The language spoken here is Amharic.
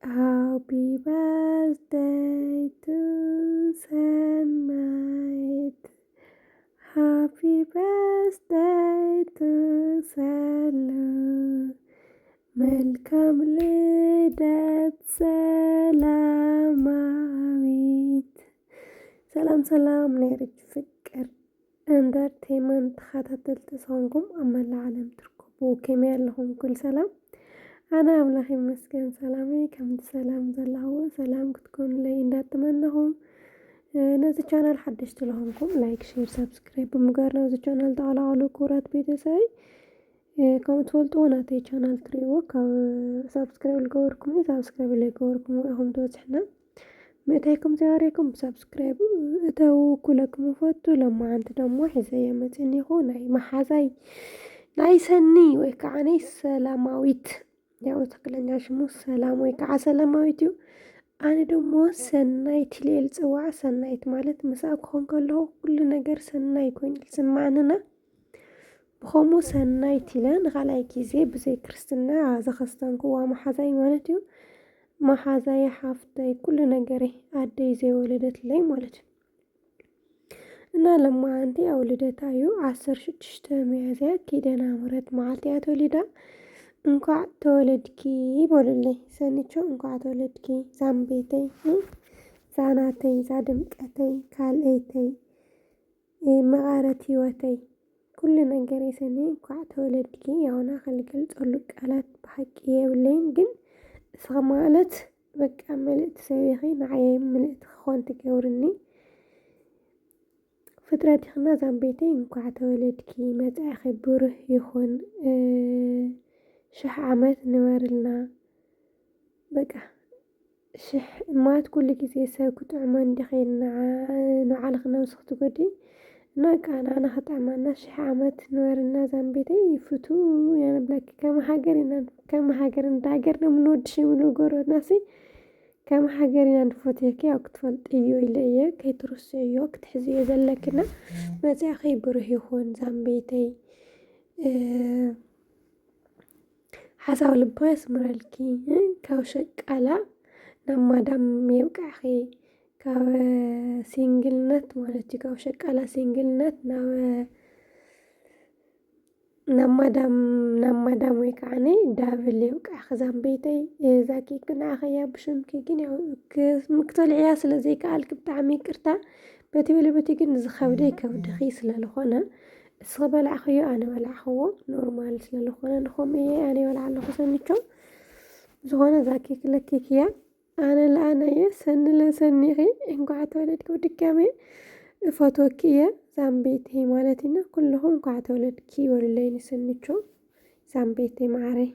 Happy birthday to ሰናይት Happy birthday to ሰሉ መልካም ልደት ሰላማዊት። ሰላም ሰላም ናይ ርጅ ፍቅር ኢንተርቴይንመንት ተኸታተልቲ ዝኾንኩም ኣብ መላእ ዓለም ትርከቡ ከመይ ኣለኹም? ኩሉ ሰላም? ኣነ ኣምላኽ ይመስገን ሰላም እየ። ከምቲ ሰላም ዘለኹ ሰላም ክትኮኑለይ እንዳትመነኹ። ነዚ ቻናል ሓደሽቲ ለኾንኩም ላይክ፣ ሼር፣ ሰብስክራይብ ብምግባር ነዚ ቻናል ተቐላቐሉ ክቡራት ቤተሰበይ። ከምኡ ትፈልጥዎ ናተይ ቻናል ትሪእዎ ካብ ሰብስክራይብ ዝገበርኩም ሰብስክራይብ ዘይገበርኩም ኢኹም ተበፅሕና ምእታይኩም ዘባሪኩም ብሰብስክራይብ እተው ኩለኩም ፈቱ። ለማዓንቲ ደሞ ሒዘየ መፅኒኹ ናይ መሓዛይ ናይ ሰኒ ወይ ከዓ ናይ ሰላማዊት ያው ትክክለኛ ሽሙ ሰላም ወይ ከዓ ሰላማዊት እዩ። ኣነ ደሞ ሰናይት ኢለ ዝፅዋዕ። ሰናይት ማለት ምስኣ ክኾን ከለኹ ኩሉ ነገር ሰናይ ኮይኑ ዝስማዓንና ብኸምኡ ሰናይት ኢለ ንኻልኣይ ግዜ ብዘይ ክርስትና ዘኸስተንክዋ መሓዛይ ማለት እዩ። መሓዛይ ሓፍተይ ኩሉ ነገረይ ኣደይ ዘይወለደትለይ ማለት እዩ። እና ለማዓንቲ ኣብ ልደታ እዩ 16 ሚያዝያ ኪዳነ ምሕረት መዓልቲ እያ ተወሊዳ። እንኳዕ ተወለድኪ በሉለይ ሰኒቾ እንኳዕ ተወለድኪ ዛምቤተይ ዛናተይ ዛድምቀተይ ካልአይተይ መቓረት ህይወተይ ኩሉ ነገረይ ሰኒ እንኳዕ ተወለድኪ። ያውና ከልገልፀሉ ቃላት ብሓቂ የብለይን፣ ግን እስኻ ማለት በቃ መልእቲ ሰቢኺ ንዓየይ ምልእቲ ክኾን ትገብርኒ ፍጥረት ኢኽና ዛምቤተይ እንኳዕ ተወለድኪ መጻኢኺ ብሩህ ይኹን 1000 ዓመት ንበርልና። በቃ 1000 እማት ኩሉ ግዜ ሰብ ክጥዕሞ እንዲኸይልና ንባዕልኽ ነብስኽ ትጎድኢ እና በቃ ንዓና ክጥዕመና 1000 ዓመት ንበርልና ዛምቤተይ ፍቱ የነብለኪ። ከም ሃገር እንደ ሃገር ነው የምንወድሽ የሚሉ ጎረቤትናሲ ከም ሃገር ኢና ንፈትየኪ ያው ክትፈልጥዮ ኢለ እየ ከይትርስዕዮ ክትሕዝዮ ዘለክና መጻኢኺ ብሩህ ይኹን ዛምቤተይ። ሓሳብ ልብኻ የስምረልኪ ካብ ሸቃላ ናብ ማዳም የብቃዕኺ። ካብ ሲንግልነት ማለት እዩ ካብ ሸቃላ ሲንግልነት ናብ ማዳም ወይ ከዓኒ ዳብል የብቃዕኺ ዛምቤተይ። እዛ ኬክ ንዓኸ እያ ብሽምኪ ግን ያው ክትበልዕያ ስለዘይከኣልክ ብጣዕሚ ይቅርታ። በቲ በለ በቲ ግን ዝኸብደይ ከብድኺ ስለዝኾነ እስኺ በላዕኽዮ ኣነ በላዕኽዎ ኖርማል ስለዝኾነ ንኸምኡ እየ ኣነ ይበልዓ ኣለኹ ሰኒቾ። ዝኾነ እዛ ኬክ ለኬክ እያ ኣነ ለኣነ እየ ሰኒ ለሰኒኺ እንኳዕ ተወለድኪ ብድጋሚ እፈትወኪ እየ ዛምቤተይ ማለት ኢና። ኩልኹም እንኳዕ ተወለድኪ በሉለይ ንሰኒቾ ዛምቤተይ ማዕረይ።